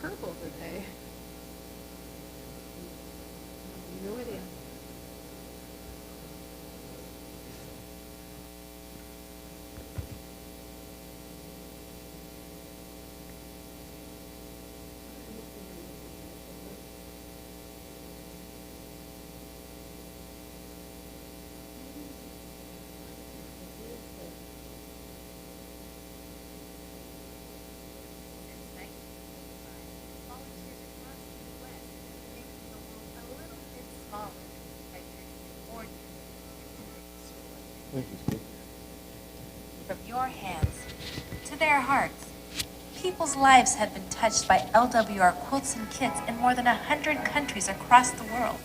purple today. No idea. From your hands to their hearts, people's lives have been touched by LWR quilts and kits in more than 100 countries across the world.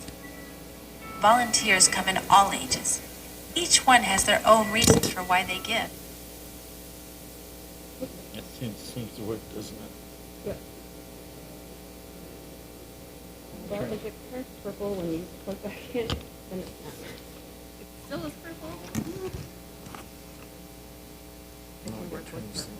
Volunteers come in all ages. Each one has their own reasons for why they give. It seems to work, doesn't it? Yeah. Well, if it turns purple when you plug back in, then it's not. It still is purple. I can work with purple.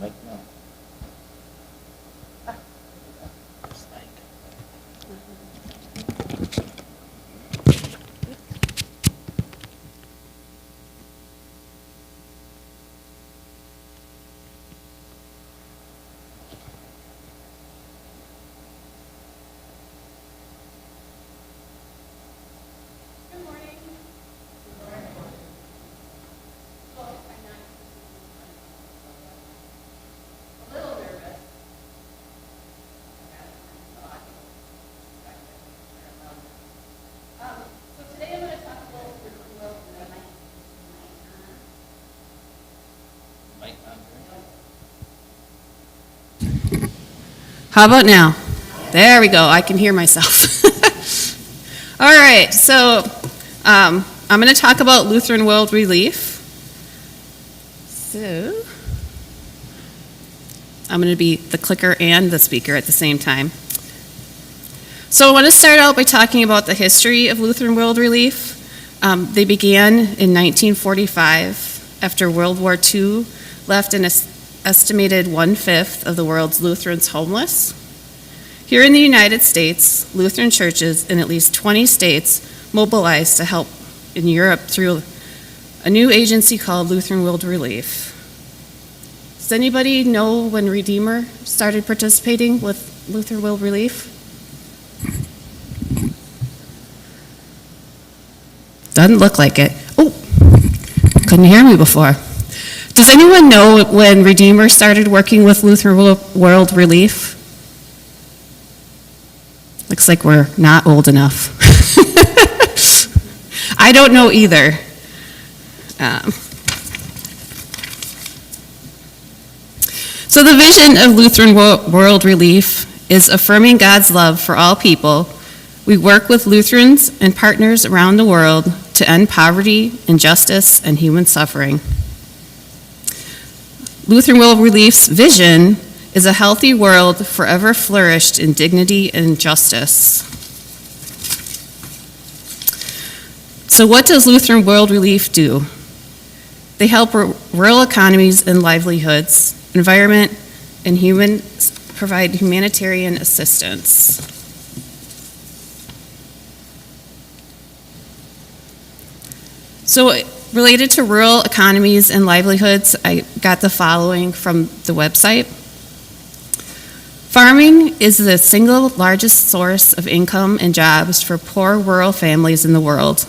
Mike, no. It's Mike. Mike, How about now? There we go. I can hear myself. All right. So I'm going to talk about Lutheran World Relief. So I'm going to be the clicker and the speaker at the same time. So I want to start out by talking about the history of Lutheran World Relief. They began in 1945 after World War II left an estimated 1/5 of the world's Lutherans homeless. Here in the United States, Lutheran churches in at least 20 states mobilized to help in Europe through a new agency called Lutheran World Relief. Does anybody know when Redeemer started participating with Lutheran World Relief? Doesn't look like it. Oh, couldn't hear me before. Does anyone know when Redeemer started working with Lutheran World Relief? Looks like we're not old enough. I don't know either. So the vision of Lutheran World Relief is affirming God's love for all people. We work with Lutherans and partners around the world to end poverty, injustice, and human suffering. Lutheran World Relief's vision is a healthy world forever flourished in dignity and justice. So what does Lutheran World Relief do? They help rural economies and livelihoods, environment, and provide humanitarian assistance. So related to rural economies and livelihoods, I got the following from the website. Farming is the single largest source of income and jobs for poor rural families in the world.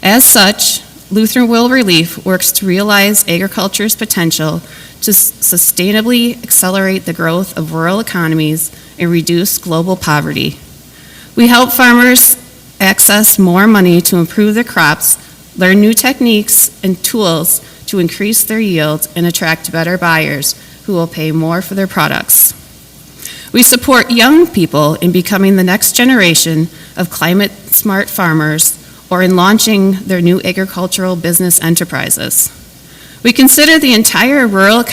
As such, Lutheran World Relief works to realize agriculture's potential to sustainably accelerate the growth of rural economies and reduce global poverty. We help farmers access more money to improve their crops, learn new techniques and tools to increase their yield, and attract better buyers who will pay more for their products. We support young people in becoming the next generation of climate-smart farmers or in launching their new agricultural business enterprises. We consider the entire rural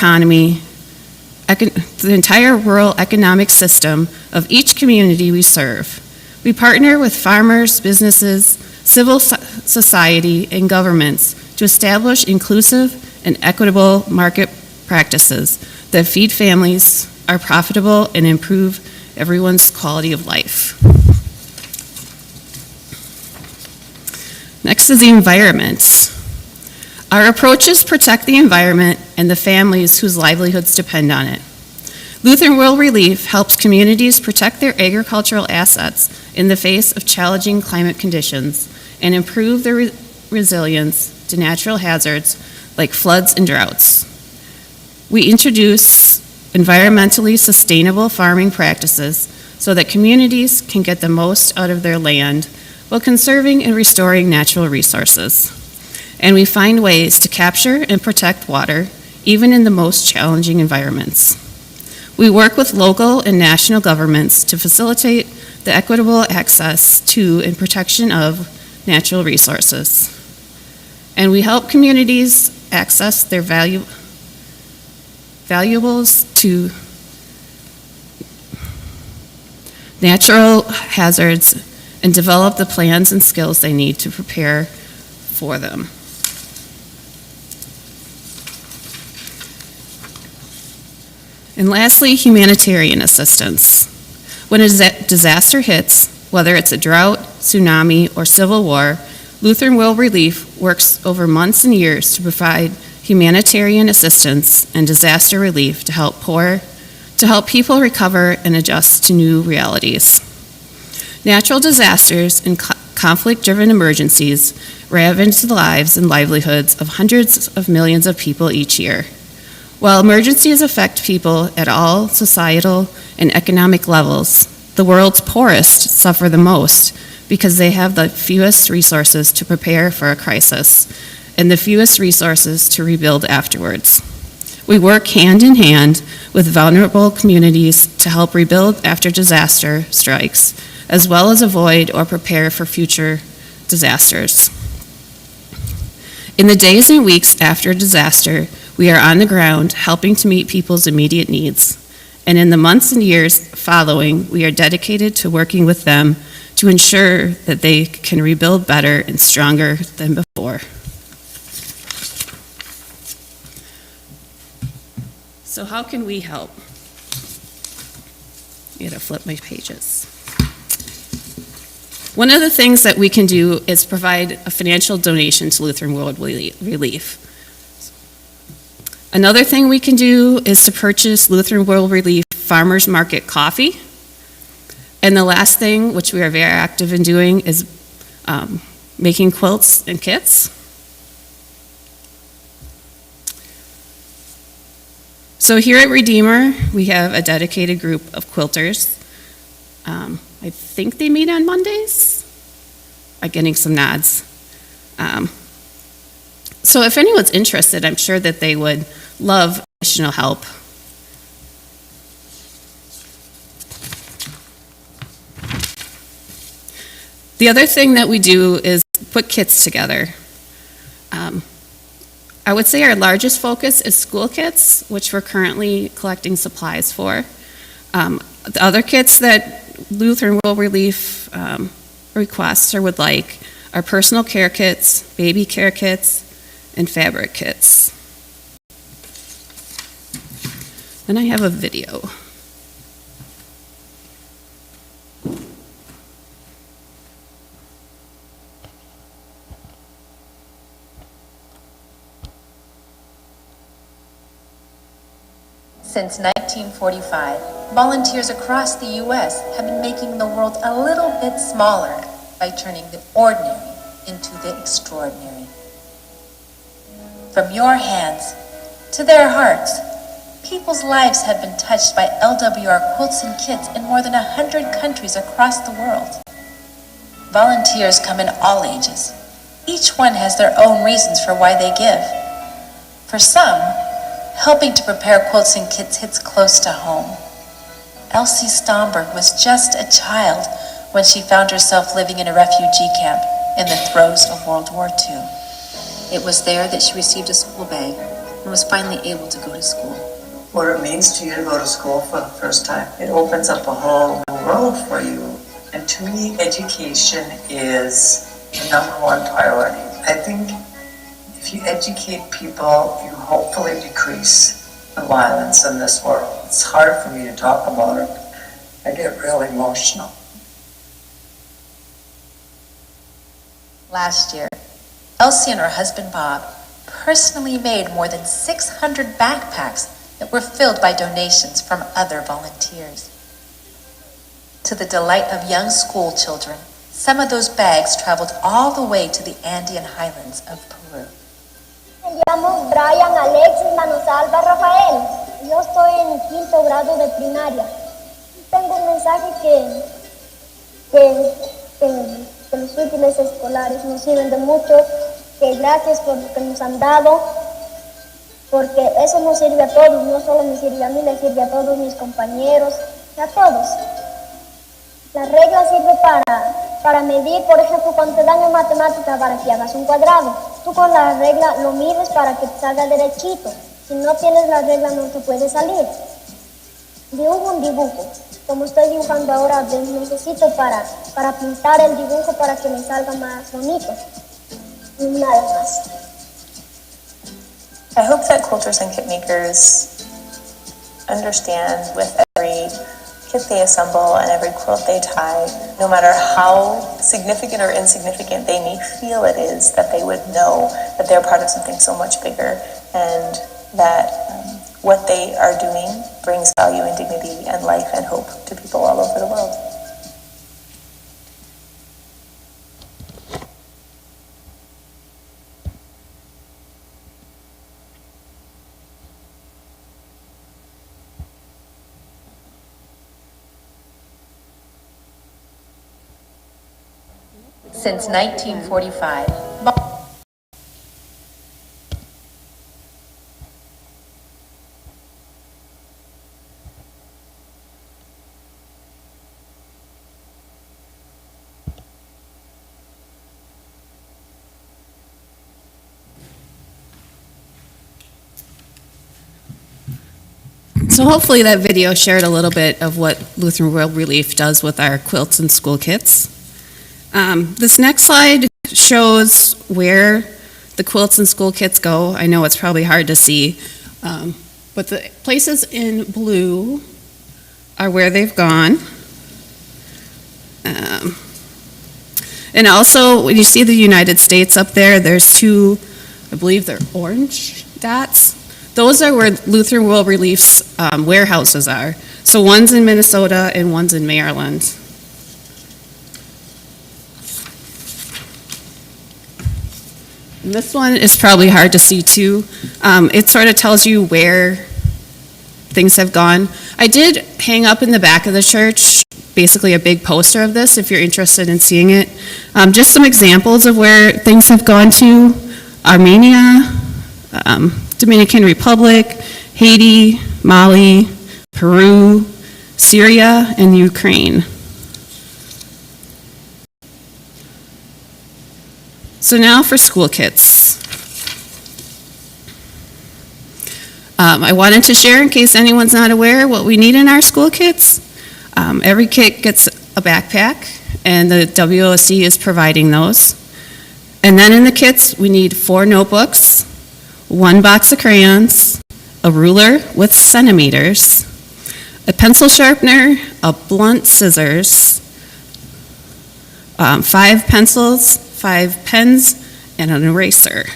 economic system of each community we serve. We partner with farmers, businesses, civil society, and governments to establish inclusive and equitable market practices that feed families, are profitable, and improve everyone's quality of life. Next is the environment. Our approaches protect the environment and the families whose livelihoods depend on it. Lutheran World Relief helps communities protect their agricultural assets in the face of challenging climate conditions and improve their resilience to natural hazards like floods and droughts. We introduce environmentally sustainable farming practices so that communities can get the most out of their land while conserving and restoring natural resources. And we find ways to capture and protect water, even in the most challenging environments. We work with local and national governments to facilitate the equitable access to and protection of natural resources. And we help communities access their valuables to natural hazards and develop the plans and skills they need to prepare for them. And lastly, humanitarian assistance. When a disaster hits, whether it's a drought, tsunami, or civil war, Lutheran World Relief works over months and years to provide humanitarian assistance and disaster relief to help people recover and adjust to new realities. Natural disasters and conflict-driven emergencies ravage the lives and livelihoods of hundreds of millions of people each year. While emergencies affect people at all societal and economic levels, the world's poorest suffer the most because they have the fewest resources to prepare for a crisis and the fewest resources to rebuild afterwards. We work hand in hand with vulnerable communities to help rebuild after disaster strikes, as well as avoid or prepare for future disasters. In the days and weeks after a disaster, we are on the ground helping to meet people's immediate needs. And in the months and years following, we are dedicated to working with them to ensure that they can rebuild better and stronger than before. So how can we help? I gotta flip my pages. One of the things that we can do is provide a financial donation to Lutheran World Relief. Another thing we can do is to purchase Lutheran World Relief Farmers Market coffee. And the last thing, which we are very active in doing, is making quilts and kits. So here at Redeemer, we have a dedicated group of quilters. I think they meet on Mondays. I'm getting some nods. So if anyone's interested, I'm sure that they would love additional help. The other thing that we do is put kits together. I would say our largest focus is school kits, which we're currently collecting supplies for. The other kits that Lutheran World Relief requests or would like are personal care kits, baby care kits, and fabric kits. Then I have a video. Since 1945, volunteers across the U.S. have been making the world a little bit smaller by turning the ordinary into the extraordinary. From your hands to their hearts, people's lives have been touched by LWR quilts and kits in more than 100 countries across the world. Volunteers come in all ages. Each one has their own reasons for why they give. For some, helping to prepare quilts and kits hits close to home. Elsie Stomberg was just a child when she found herself living in a refugee camp in the throes of World War II. It was there that she received a school bag and was finally able to go to school. What it means to you to go to school for the first time. It opens up a whole new world for you. And to me, education is the number one priority. I think if you educate people, you hopefully decrease the violence in this world. It's hard for me to talk about it. I get really emotional. Last year, Elsie and her husband Bob personally made more than 600 backpacks that were filled by donations from other volunteers. To the delight of young school children, some of those bags traveled all the way to the Andean highlands of Peru. Me llamo Brian Alexis Manosalva Rafael. Yo estoy en el 5º grado de primaria. Tengo un mensaje que los útiles escolares nos sirven de mucho, que gracias por lo que nos han dado, porque eso nos sirve a todos, no solo me sirve a mí, le sirve a todos mis compañeros, a todos. La regla sirve para medir, por ejemplo, cuando te dan en matemática para que hagas un cuadrado. Tú con la regla lo mides para que te salga derechito. Si no tienes la regla no te puede salir. Dibujo un dibujo. Como estoy dibujando ahora, necesito para pintar el dibujo para que me salga más bonito. Y nada más. I hope that quilters and kit makers understand with every kit they assemble and every quilt they tie, no matter how significant or insignificant they may feel it is, that they would know that they're part of something so much bigger, and that what they are doing brings value and dignity and life and hope to people all over the world. Since 1945, So hopefully that video shared a little bit of what Lutheran World Relief does with our quilts and school kits. This next slide shows where the quilts and school kits go. I know it's probably hard to see, but the places in blue are where they've gone. And also, when you see the United States up there, there's two, I believe they're orange dots. Those are where Lutheran World Relief's warehouses are. So one's in Minnesota and one's in Maryland. And this one is probably hard to see too. It sort of tells you where things have gone. I did hang up in the back of the church basically a big poster of this if you're interested in seeing it. Just some examples of where things have gone to: Armenia, Dominican Republic, Haiti, Mali, Peru, Syria, and Ukraine. So now for school kits. I wanted to share, in case anyone's not aware, what we need in our school kits. Every kit gets a backpack, and the WOC is providing those. And then in the kits, we need 4 notebooks, 1 box of crayons, a ruler with centimeters, a pencil sharpener, a blunt scissors, 5 pencils, 5 pens, and an eraser.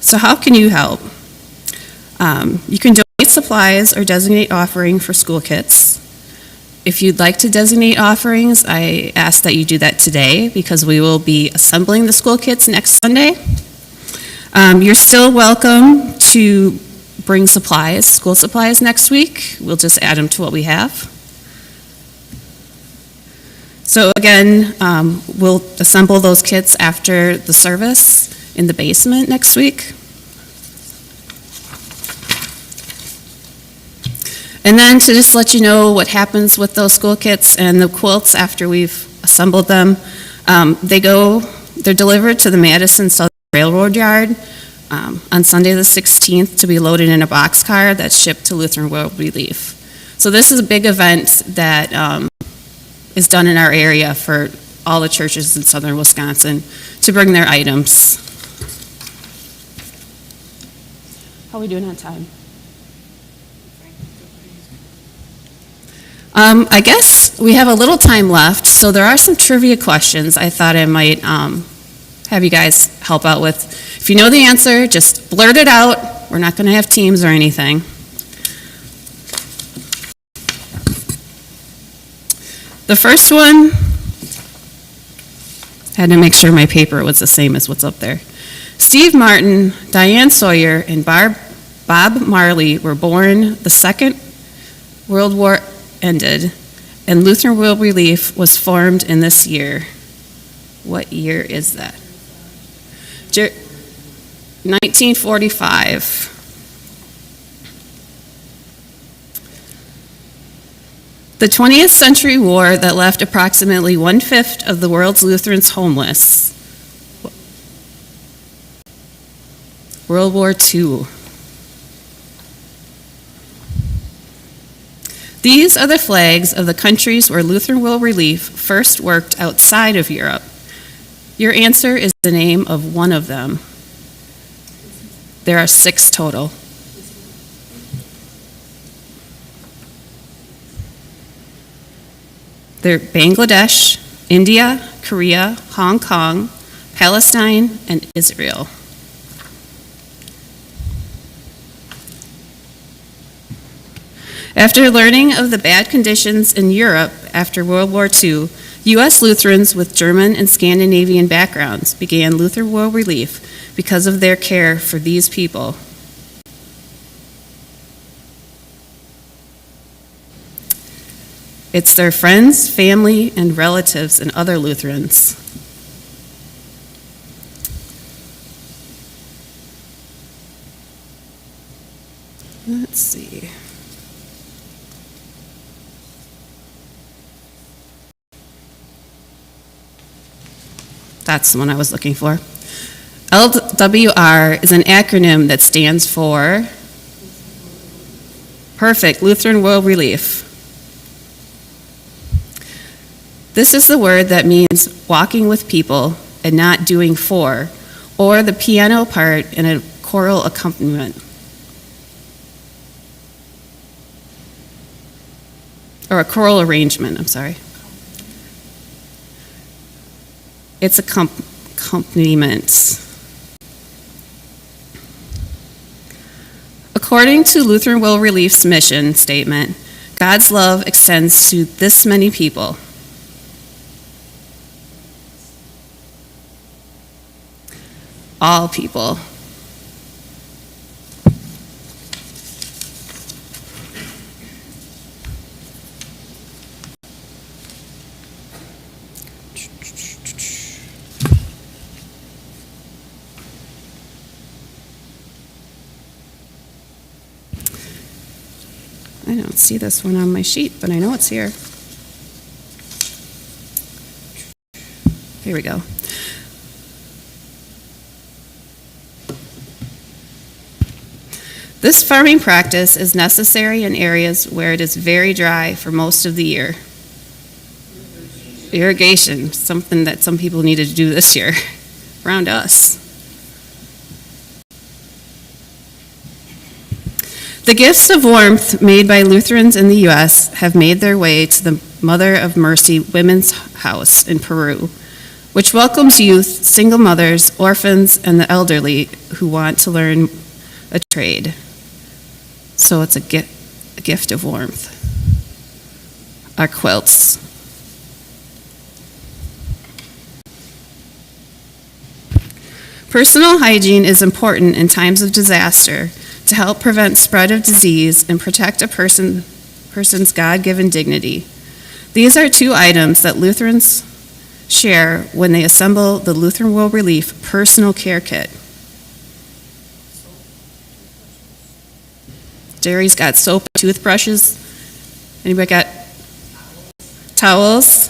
So how can you help? You can donate supplies or designate offering for school kits. If you'd like to designate offerings, I ask that you do that today, because we will be assembling the school kits next Sunday. You're still welcome to bring supplies, school supplies next week. We'll just add them to what we have. So again, we'll assemble those kits after the service in the basement next week. And then to just let you know what happens with those school kits and the quilts after we've assembled them, they're delivered to the Madison Southern Railroad Yard on Sunday the 16th to be loaded in a boxcar that's shipped to Lutheran World Relief. So this is a big event that is done in our area for all the churches in southern Wisconsin to bring their items. How are we doing on time? I guess we have a little time left, so there are some trivia questions I thought I might have you guys help out with. If you know the answer, just blurt it out. We're not going to have teams or anything. The first one, had to make sure my paper was the same as what's up there. Steve Martin, Diane Sawyer, and Bob Marley were born the Second World War ended, and Lutheran World Relief was formed in this year. What year is that? 1945. The 20th century war that left approximately 1/5 of the world's Lutherans homeless. World War II. These are the flags of the countries where Lutheran World Relief first worked outside of Europe. Your answer is the name of one of them. There are 6 total. They're Bangladesh, India, Korea, Hong Kong, Palestine, and Israel. After learning of the bad conditions in Europe after World War II, U.S. Lutherans with German and Scandinavian backgrounds began Lutheran World Relief because of their care for these people. It's their friends, family, and relatives and other Lutherans. Let's see. That's the one I was looking for. LWR is an acronym that stands for Perfect Lutheran World Relief. This is the word that means walking with people and not doing for, or the piano part in a choral accompaniment. Or a choral arrangement, I'm sorry. It's accompaniments. According to Lutheran World Relief's mission statement, God's love extends to this many people. All people. I don't see this one on my sheet, but I know it's here. Here we go. This farming practice is necessary in areas where it is very dry for most of the year. Irrigation, something that some people needed to do this year around us. The gifts of warmth made by Lutherans in the U.S. have made their way to the Mother of Mercy Women's House in Peru, which welcomes youth, single mothers, orphans, and the elderly who want to learn a trade. So it's a gift of warmth. Our quilts. Personal hygiene is important in times of disaster to help prevent spread of disease and protect a person's God-given dignity. These are two items that Lutherans share when they assemble the Lutheran World Relief Personal Care Kit. Jerry's got soap, toothbrushes. Anybody got towels?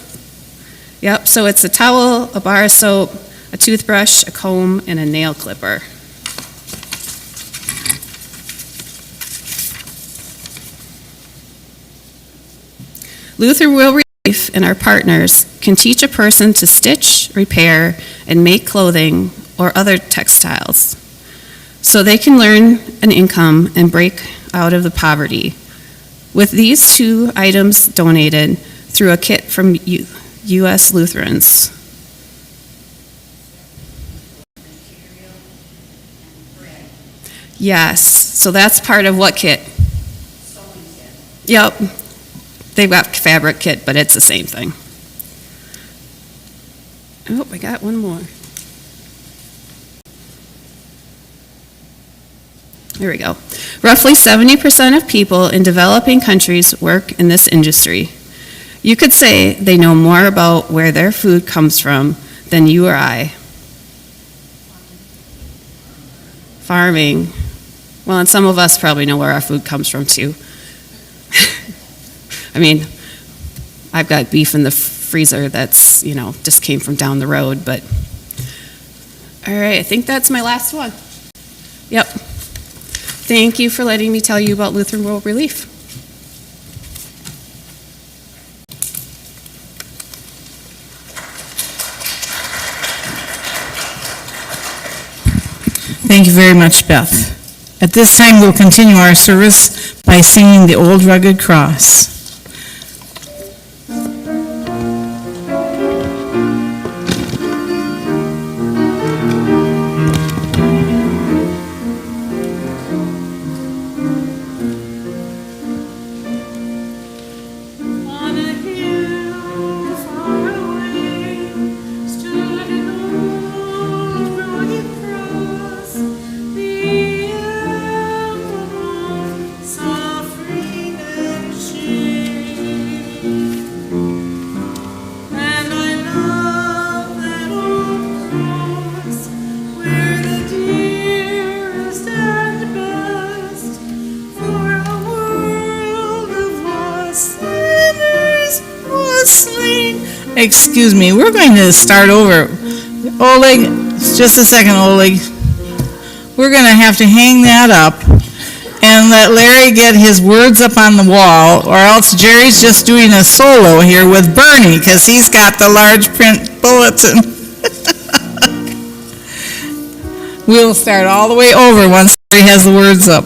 Yep, so it's a towel, a bar of soap, a toothbrush, a comb, and a nail clipper. Lutheran World Relief and our partners can teach a person to stitch, repair, and make clothing or other textiles, so they can learn an income and break out of the poverty. With these two items donated through a kit from U.S. Lutherans. Yes, so that's part of what kit? Yep. They've got fabric kit, but it's the same thing. Oh, I got one more. Here we go. Roughly 70% of people in developing countries work in this industry. You could say they know more about where their food comes from than you or I. Farming. Well, and some of us probably know where our food comes from too. I mean, I've got beef in the freezer that's, just came from down the road, but all right, I think that's my last one. Yep. Thank you for letting me tell you about Lutheran World Relief. Thank you very much, Beth. At this time, we'll continue our service by singing the Old Rugged Cross. Excuse me, we're going to start over. Oleg, just a second, Oleg. We're going to have to hang that up and let Larry get his words up on the wall, or else Jerry's just doing a solo here with Bernie, because he's got the large print bulletin. We'll start all the way over once Larry has the words up.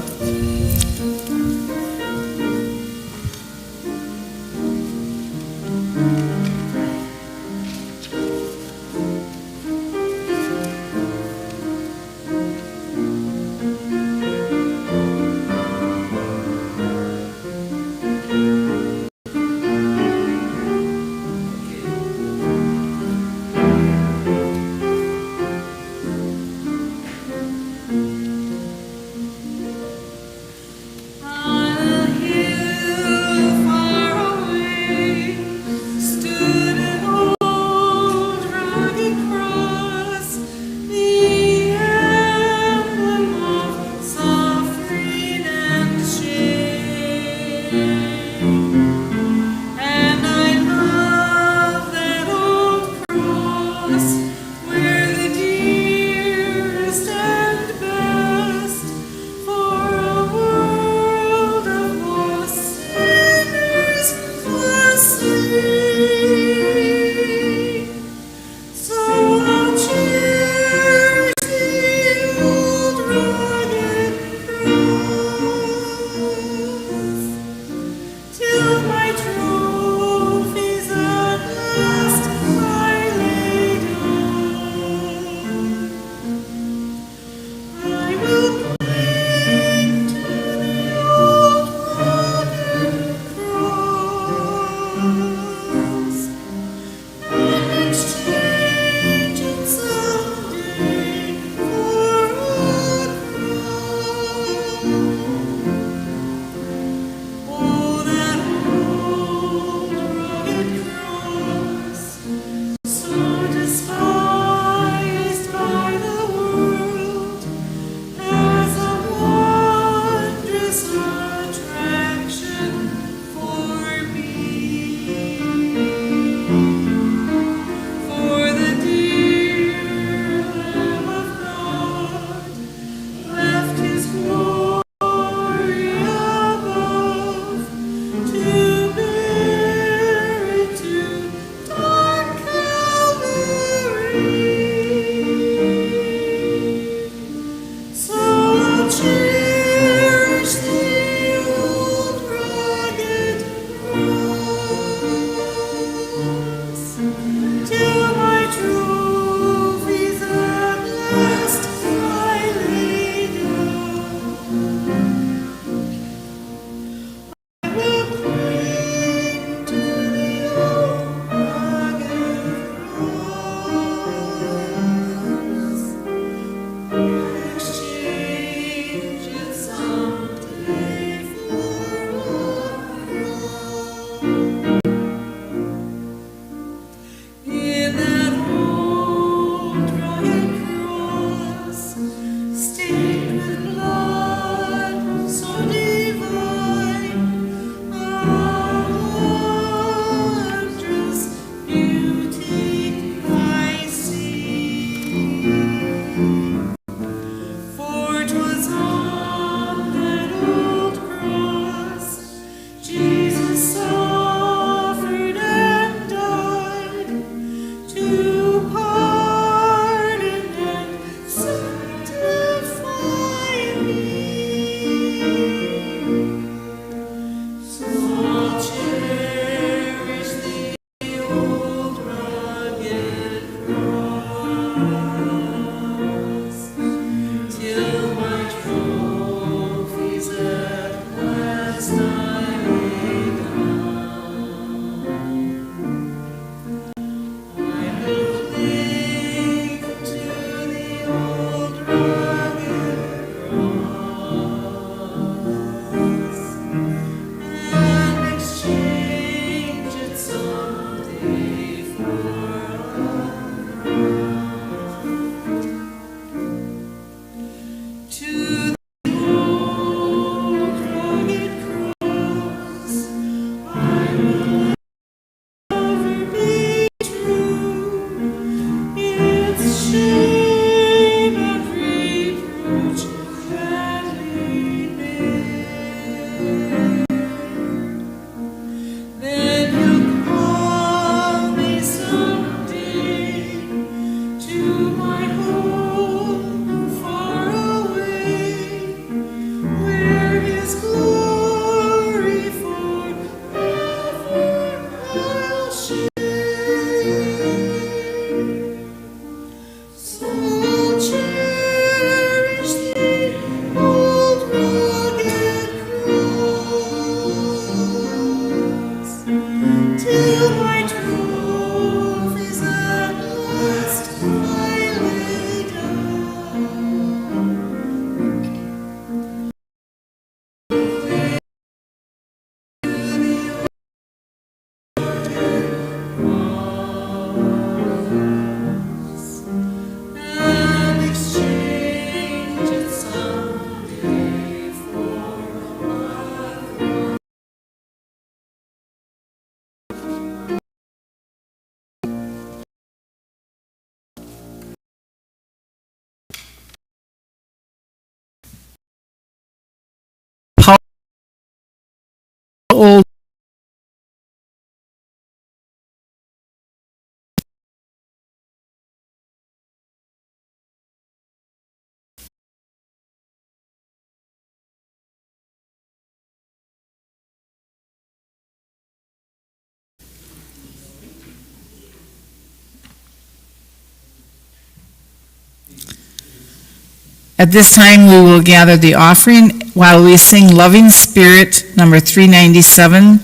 At this time, we will gather the offering while we sing Loving Spirit, number 397,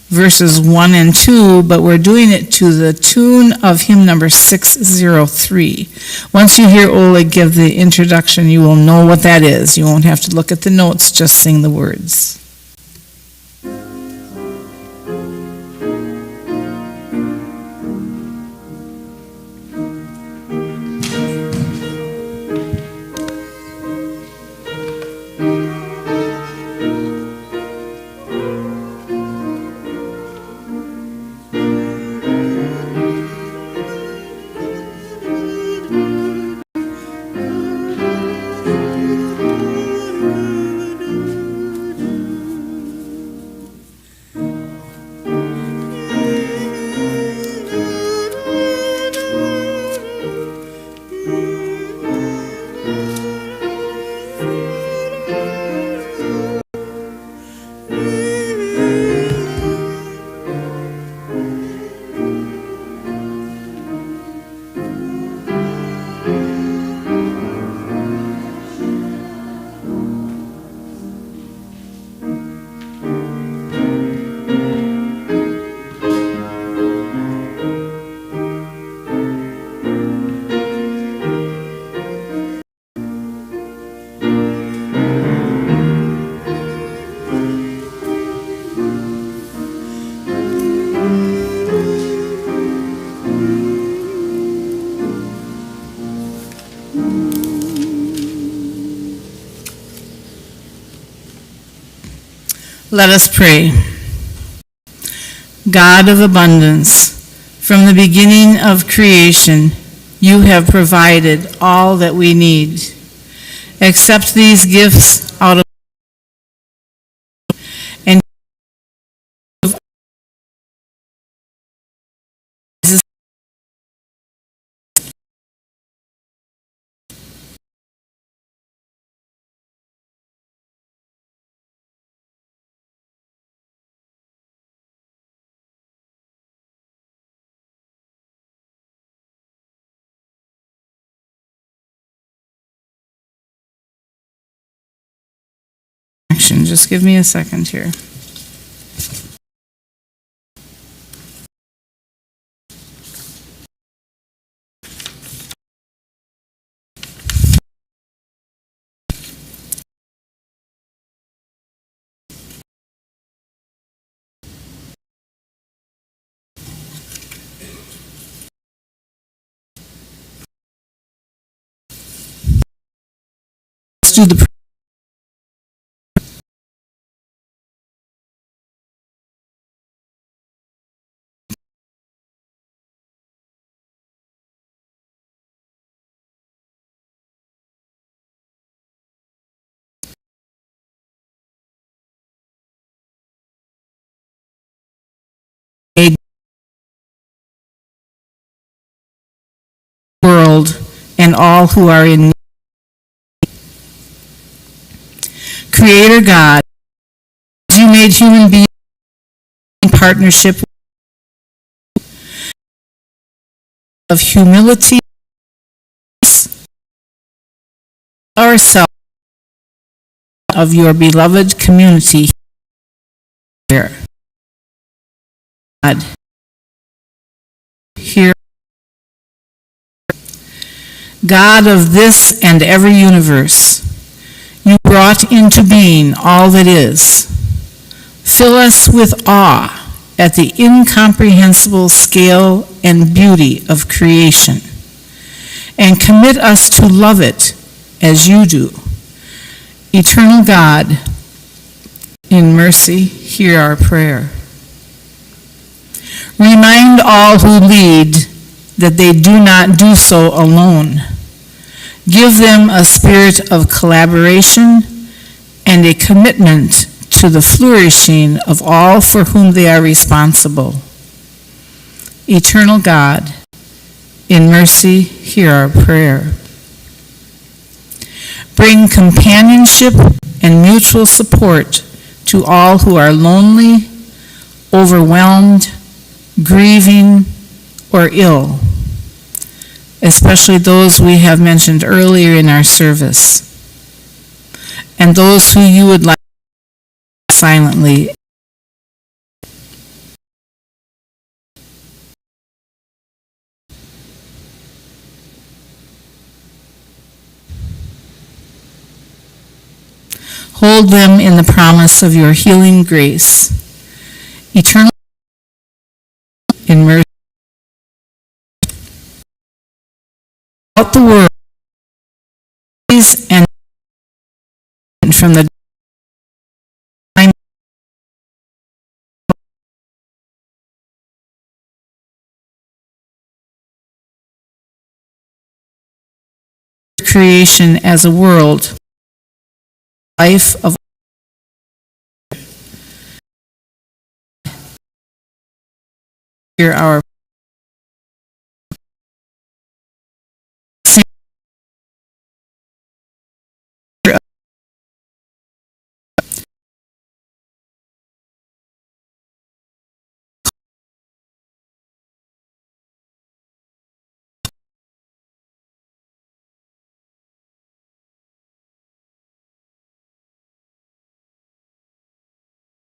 verses 1 and 2, but we're doing it to the tune of hymn number 603. Once you hear Oleg give the introduction, you will know what that is. You won't have to look at the notes, just sing the words. Let us pray. God of abundance, from the beginning of creation, you have provided all that we need. Accept these gifts out of and action. Just give me a second here. Let's do the world and all who are in need. Creator God, you made human beings in partnership of humility, ourselves of your beloved community here. God, here, God of this and every universe, you brought into being all that is. Fill us with awe at the incomprehensible scale and beauty of creation, and commit us to love it as you do. Eternal God, in mercy, hear our prayer. Remind all who lead that they do not do so alone. Give them a spirit of collaboration and a commitment to the flourishing of all for whom they are responsible. Eternal God, in mercy, hear our prayer. Bring companionship and mutual support to all who are lonely, overwhelmed, grieving, or ill, especially those we have mentioned earlier in our service. and those who you would like silently. Hold them in the promise of your healing grace. Eternal in mercy throughout the world, and from the time creation as a world, life of our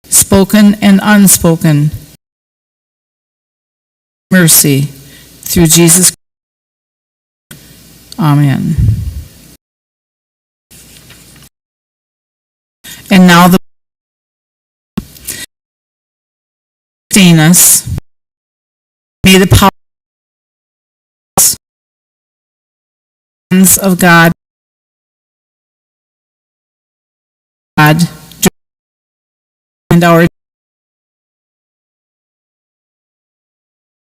spoken and unspoken mercy through Jesus. Amen. And now the sustain us. May the power of God and our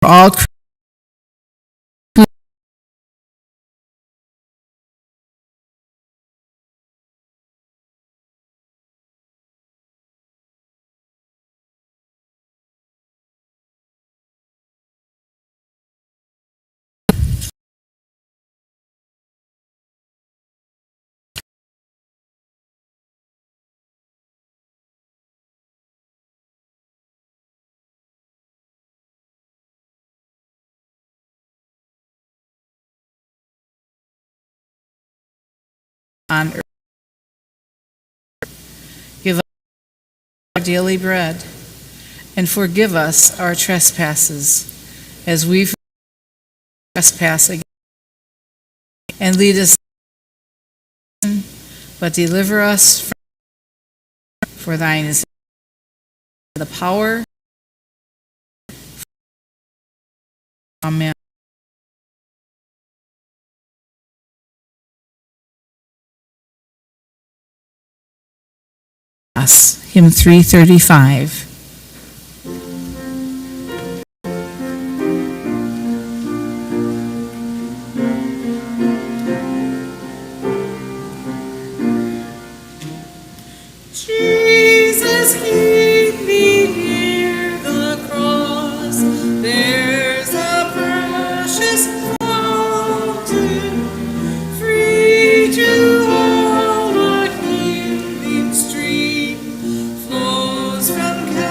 all on earth. Give us our daily bread, and forgive us our trespasses, as we trespass against. And lead us, but deliver us from. For thine is the power. Amen. Hymn 335. Jesus, keep me near the cross. There's a precious fountain, free to all, a healing stream flows from Calvary.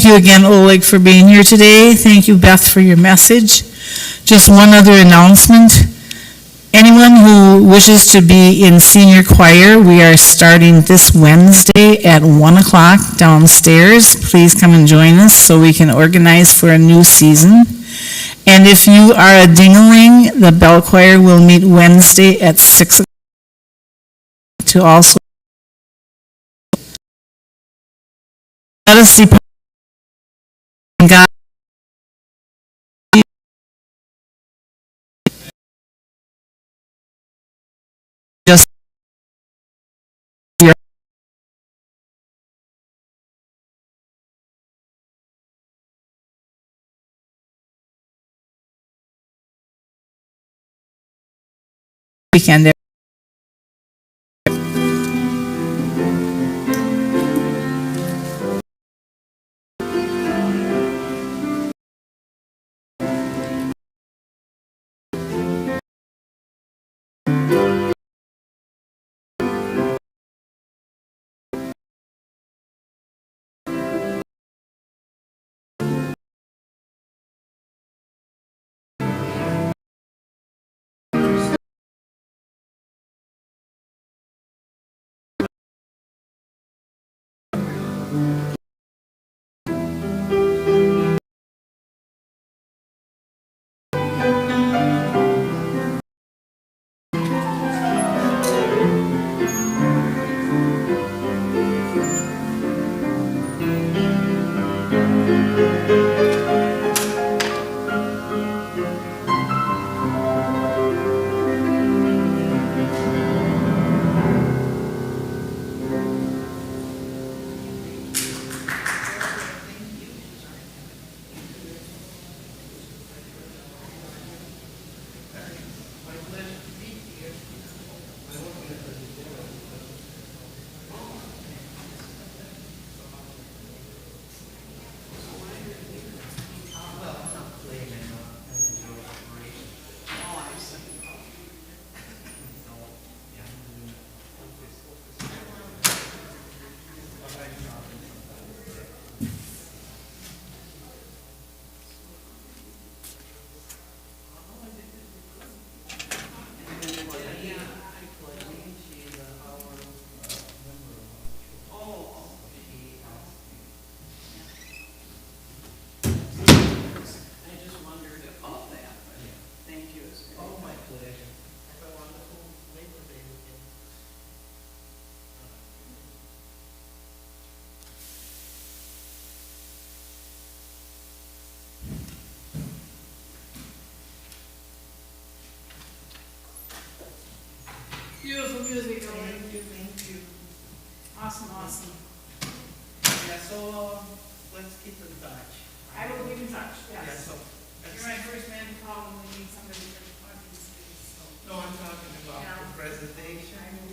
you again, Oleg, for being here today. Thank you, Beth, for your message. Just one other announcement. Anyone who wishes to be in senior choir, we are starting this Wednesday at 1 o'clock downstairs. Please come and join us so we can organize for a new season. And if you are a dingling, the bell choir will meet Wednesday at 6 o'clock to also let us depart. God just your weekend. Beautiful music, thank you. Awesome. Yeah, so, let's keep in touch. I will keep in touch, Yeah, yes. so, You're my first man to call when we need somebody for the parking space, so. no, I'm talking about Yeah. the presentation.